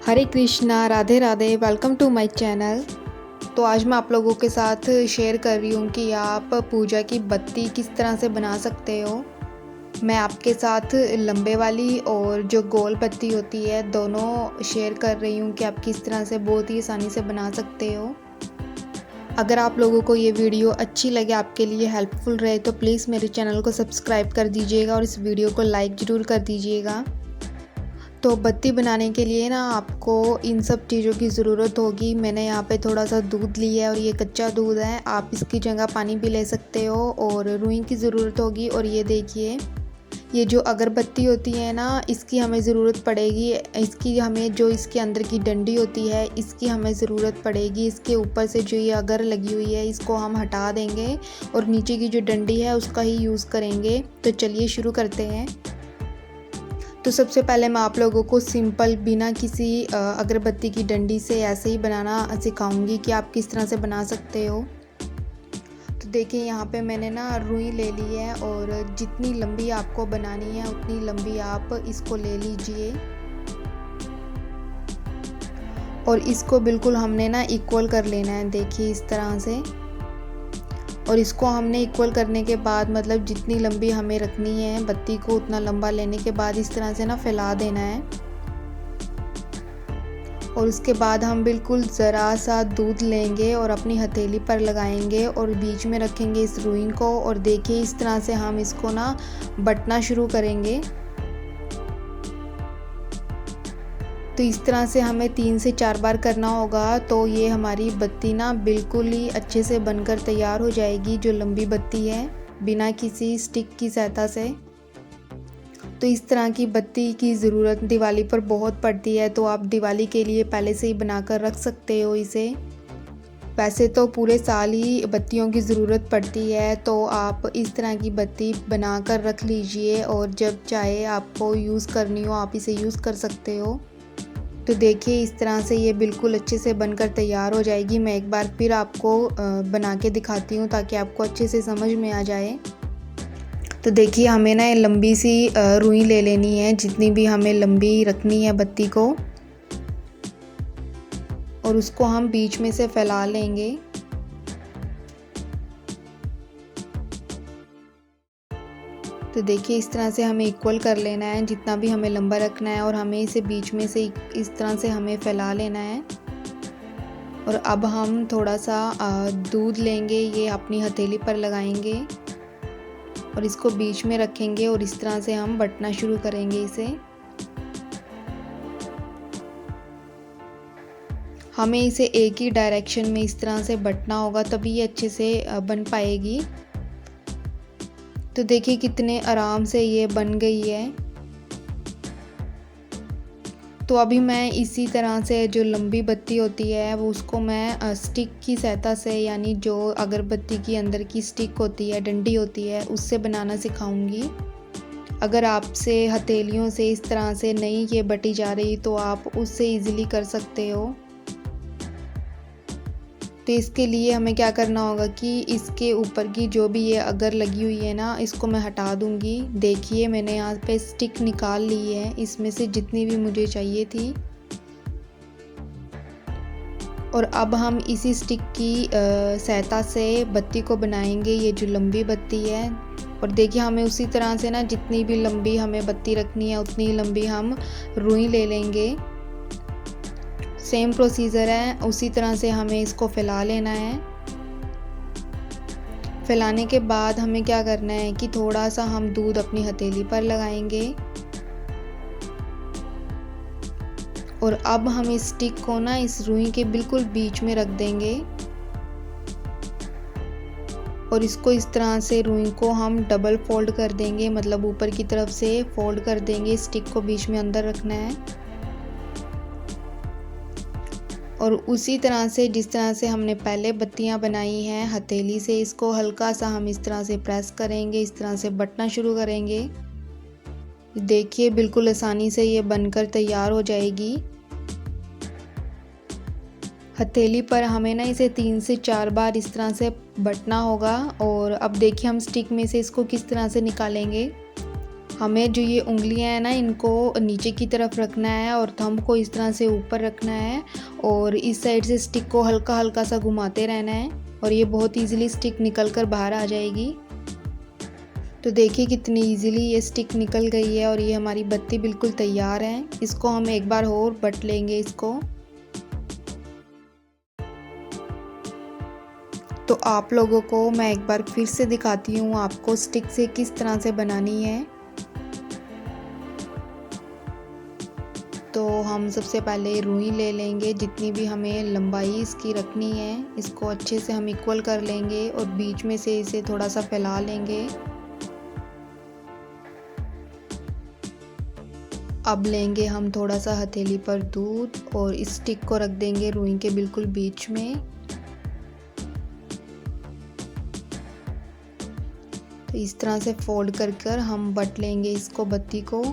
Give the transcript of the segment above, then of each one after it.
Hare Krishna, Radhe Radhe. Welcome to my channel. तो आज मैं आप लोगों के साथ शेयर कर रही हूँ कि आप पूजा की बत्ती किस तरह से बना सकते हो। मैं आपके साथ लंबे वाली और जो गोल बत्ती होती है दोनों शेयर कर रही हूँ कि आप किस तरह से बहुत ही आसानी से बना सकते हो। अगर आप लोगों को ये वीडियो अच्छी लगे, आपके लिए हेल्पफुल रहे, तो प्लीज़ मेरे चैनल को सब्सक्राइब कर दीजिएगा और इस वीडियो को लाइक ज़रूर कर दीजिएगा। तो बत्ती बनाने के लिए ना आपको इन सब चीज़ों की ज़रूरत होगी। मैंने यहाँ पे थोड़ा सा दूध लिया है और ये कच्चा दूध है। आप इसकी जगह पानी भी ले सकते हो। और रुई की ज़रूरत होगी। और ये देखिए, ये जो अगरबत्ती होती है ना, इसकी हमें ज़रूरत पड़ेगी। इसकी हमें जो इसके अंदर की डंडी होती है इसकी हमें ज़रूरत पड़ेगी। इसके ऊपर से जो ये अगर लगी हुई है इसको हम हटा देंगे और नीचे की जो डंडी है उसका ही यूज़ करेंगे। तो चलिए शुरू करते हैं। तो सबसे पहले मैं आप लोगों को सिंपल बिना किसी अगरबत्ती की डंडी से ऐसे ही बनाना सिखाऊंगी कि आप किस तरह से बना सकते हो। तो देखिए, यहाँ पे मैंने ना रुई ले ली है और जितनी लंबी आपको बनानी है उतनी लंबी आप इसको ले लीजिए। और इसको बिल्कुल हमने ना इक्वल कर लेना है, देखिए इस तरह से। और इसको हमने इक्वल करने के बाद, मतलब जितनी लंबी हमें रखनी है बत्ती को उतना लंबा लेने के बाद इस तरह से ना फैला देना है। और उसके बाद हम बिल्कुल ज़रा सा दूध लेंगे और अपनी हथेली पर लगाएंगे और बीच में रखेंगे इस रुई को। और देखिए इस तरह से हम इसको ना बटना शुरू करेंगे। तो इस तरह से हमें 3 से 4 बार करना होगा। तो ये हमारी बत्ती ना बिल्कुल ही अच्छे से बनकर तैयार हो जाएगी, जो लंबी बत्ती है, बिना किसी स्टिक की सहायता से। तो इस तरह की बत्ती की ज़रूरत दिवाली पर बहुत पड़ती है। तो आप दिवाली के लिए पहले से ही बनाकर रख सकते हो इसे। वैसे तो पूरे साल ही बत्तियों की ज़रूरत पड़ती है, तो आप इस तरह की बत्ती बनाकर रख लीजिए और जब चाहे आपको यूज़ करनी हो आप इसे यूज़ कर सकते हो। तो देखिए इस तरह से ये बिल्कुल अच्छे से बनकर तैयार हो जाएगी। मैं एक बार फिर आपको बना के दिखाती हूँ ताकि आपको अच्छे से समझ में आ जाए। तो देखिए हमें ना लंबी सी रुई ले लेनी है, जितनी भी हमें लंबी रखनी है बत्ती को, और उसको हम बीच में से फैला लेंगे। तो देखिए इस तरह से हमें इक्वल कर लेना है, जितना भी हमें लंबा रखना है, और हमें इसे बीच में से इस तरह से हमें फैला लेना है। और अब हम थोड़ा सा दूध लेंगे, ये अपनी हथेली पर लगाएंगे और इसको बीच में रखेंगे और इस तरह से हम बटना शुरू करेंगे इसे। हमें इसे एक ही डायरेक्शन में इस तरह से बटना होगा, तभी ये अच्छे से बन पाएगी। तो देखिए कितने आराम से ये बन गई है। तो अभी मैं इसी तरह से जो लंबी बत्ती होती है वो उसको मैं स्टिक की सहायता से, यानी जो अगरबत्ती की अंदर की स्टिक होती है, डंडी होती है, उससे बनाना सिखाऊंगी। अगर आपसे हथेलियों से इस तरह से नहीं ये बटी जा रही तो आप उससे इजीली कर सकते हो। तो इसके लिए हमें क्या करना होगा कि इसके ऊपर की जो भी ये अगर लगी हुई है ना, इसको मैं हटा दूंगी। देखिए मैंने यहाँ पे स्टिक निकाल ली है, इसमें से जितनी भी मुझे चाहिए थी। और अब हम इसी स्टिक की सहायता से बत्ती को बनाएंगे, ये जो लंबी बत्ती है। और देखिए हमें उसी तरह से ना जितनी भी लंबी हमें बत्ती रखनी है उतनी लंबी हम रुई ले लेंगे। सेम प्रोसीजर है, उसी तरह से हमें इसको फैला लेना है। फैलाने के बाद हमें क्या करना है कि थोड़ा सा हम दूध अपनी हथेली पर लगाएंगे। और अब हम इस स्टिक को ना इस रुई के बिल्कुल बीच में रख देंगे और इसको इस तरह से रुई को हम डबल फोल्ड कर देंगे, मतलब ऊपर की तरफ से फोल्ड कर देंगे। स्टिक को बीच में अंदर रखना है। और उसी तरह से जिस तरह से हमने पहले बत्तियां बनाई हैं, हथेली से इसको हल्का सा हम इस तरह से प्रेस करेंगे, इस तरह से बटना शुरू करेंगे। देखिए बिल्कुल आसानी से ये बनकर तैयार हो जाएगी। हथेली पर हमें ना इसे 3 से 4 बार इस तरह से बटना होगा। और अब देखिए हम स्टिक में से इसको किस तरह से निकालेंगे। हमें जो ये उंगलियां हैं ना, इनको नीचे की तरफ रखना है और थंब को इस तरह से ऊपर रखना है और इस साइड से स्टिक को हल्का हल्का सा घुमाते रहना है और ये बहुत इजीली स्टिक निकल कर बाहर आ जाएगी। तो देखिए कितनी इजीली ये स्टिक निकल गई है और ये हमारी बत्ती बिल्कुल तैयार है। इसको हम एक बार और बट लेंगे इसको। तो आप लोगों को मैं एक बार फिर से दिखाती हूँ आपको स्टिक से किस तरह से बनानी है। तो हम सबसे पहले रुई ले लेंगे, जितनी भी हमें लंबाई इसकी रखनी है इसको अच्छे से हम इक्वल कर लेंगे और बीच में से इसे थोड़ा सा फैला लेंगे। अब लेंगे हम थोड़ा सा हथेली पर दूध और इस स्टिक को रख देंगे रुई के बिल्कुल बीच में। तो इस तरह से फोल्ड कर कर हम बट लेंगे इसको, बत्ती को।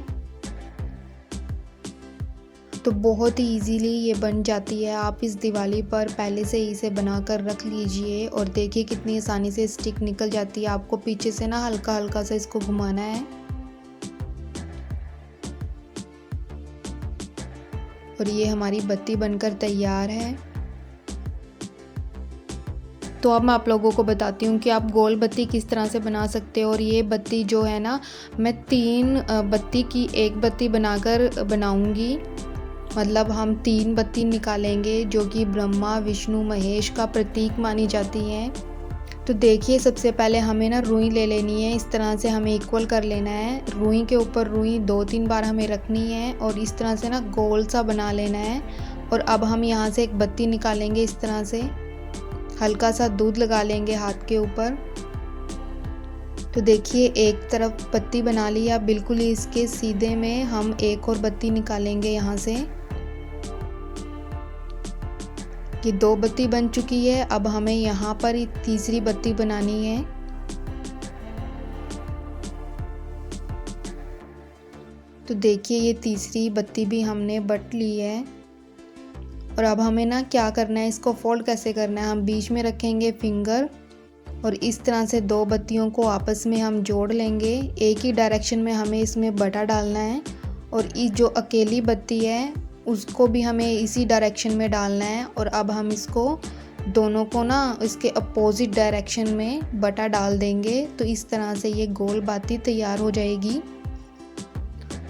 तो बहुत ही इजीली ये बन जाती है। आप इस दिवाली पर पहले से ही इसे बना कर रख लीजिए और देखिए कितनी आसानी से स्टिक निकल जाती है। आपको पीछे से ना हल्का हल्का सा इसको घुमाना है और ये हमारी बत्ती बनकर तैयार है। तो अब मैं आप लोगों को बताती हूँ कि आप गोल बत्ती किस तरह से बना सकते हो। और ये बत्ती जो है ना, मैं 3 बत्ती की एक बत्ती बनाकर बनाऊँगी। मतलब हम 3 बत्ती निकालेंगे जो कि ब्रह्मा विष्णु महेश का प्रतीक मानी जाती हैं। तो देखिए सबसे पहले हमें ना रुई ले लेनी है, इस तरह से हमें इक्वल कर लेना है। रुई के ऊपर रुई 2-3 बार हमें रखनी है और इस तरह से ना गोल सा बना लेना है। और अब हम यहाँ से एक बत्ती निकालेंगे, इस तरह से हल्का सा दूध लगा लेंगे हाथ के ऊपर। तो देखिए एक तरफ बत्ती बना ली। अब बिल्कुल ही इसके सीधे में हम एक और बत्ती निकालेंगे यहाँ से। ये 2 बत्ती बन चुकी है। अब हमें यहाँ पर तीसरी बत्ती बनानी है। तो देखिए ये तीसरी बत्ती भी हमने बट ली है। और अब हमें ना क्या करना है, इसको फोल्ड कैसे करना है। हम बीच में रखेंगे फिंगर और इस तरह से 2 बत्तियों को आपस में हम जोड़ लेंगे। एक ही डायरेक्शन में हमें इसमें बटा डालना है और ये जो अकेली बत्ती है उसको भी हमें इसी डायरेक्शन में डालना है। और अब हम इसको दोनों को ना इसके अपोजिट डायरेक्शन में बटा डाल देंगे। तो इस तरह से ये गोल बाती तैयार हो जाएगी।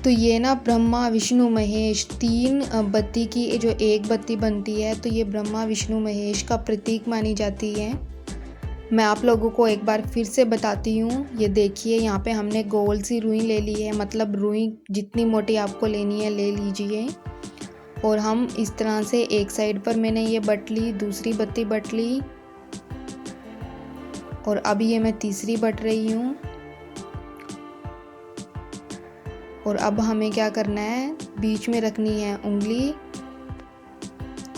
तो ये ना ब्रह्मा विष्णु महेश 3 बत्ती की जो एक बत्ती बनती है, तो ये ब्रह्मा विष्णु महेश का प्रतीक मानी जाती है। मैं आप लोगों को एक बार फिर से बताती हूँ। ये देखिए यहाँ पे हमने गोल सी रुई ले ली है, मतलब रुई जितनी मोटी आपको लेनी है ले लीजिए। और हम इस तरह से एक साइड पर मैंने ये बट ली, दूसरी बत्ती बट ली और अब ये मैं तीसरी बट रही हूँ। और अब हमें क्या करना है, बीच में रखनी है उंगली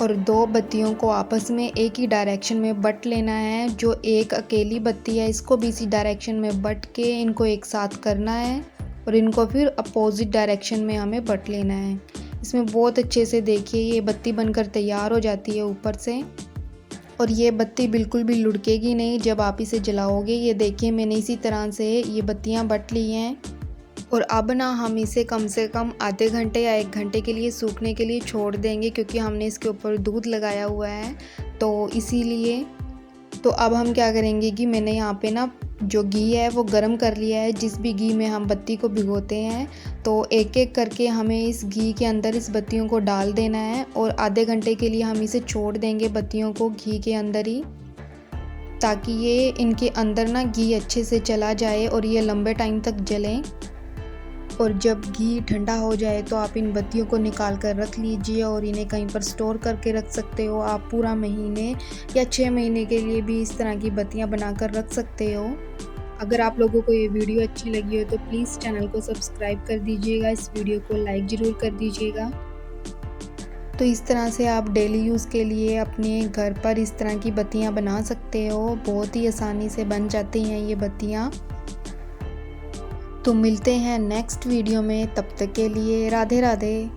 और 2 बत्तियों को आपस में एक ही डायरेक्शन में बट लेना है। जो एक अकेली बत्ती है इसको भी इसी डायरेक्शन में बट के इनको एक साथ करना है और इनको फिर अपोजिट डायरेक्शन में हमें बट लेना है। इसमें बहुत अच्छे से देखिए ये बत्ती बनकर तैयार हो जाती है ऊपर से। और ये बत्ती बिल्कुल भी लुढ़केगी नहीं जब आप इसे जलाओगे। ये देखिए मैंने इसी तरह से ये बत्तियां बट ली हैं। और अब ना हम इसे कम से कम आधे घंटे या 1 घंटे के लिए सूखने के लिए छोड़ देंगे, क्योंकि हमने इसके ऊपर दूध लगाया हुआ है तो इसीलिए। तो अब हम क्या करेंगे कि मैंने यहाँ पे ना जो घी है वो गरम कर लिया है। जिस भी घी में हम बत्ती को भिगोते हैं तो एक एक करके हमें इस घी के अंदर इस बत्तियों को डाल देना है और आधे घंटे के लिए हम इसे छोड़ देंगे बत्तियों को घी के अंदर ही, ताकि ये इनके अंदर ना घी अच्छे से चला जाए और ये लंबे टाइम तक जलें। और जब घी ठंडा हो जाए तो आप इन बत्तियों को निकाल कर रख लीजिए और इन्हें कहीं पर स्टोर करके रख सकते हो। आप पूरा महीने या 6 महीने के लिए भी इस तरह की बत्तियां बनाकर रख सकते हो। अगर आप लोगों को ये वीडियो अच्छी लगी हो तो प्लीज़ चैनल को सब्सक्राइब कर दीजिएगा, इस वीडियो को लाइक ज़रूर कर दीजिएगा। तो इस तरह से आप डेली यूज़ के लिए अपने घर पर इस तरह की बत्तियां बना सकते हो। बहुत ही आसानी से बन जाती हैं ये बत्तियां। तो मिलते हैं नेक्स्ट वीडियो में, तब तक के लिए राधे राधे।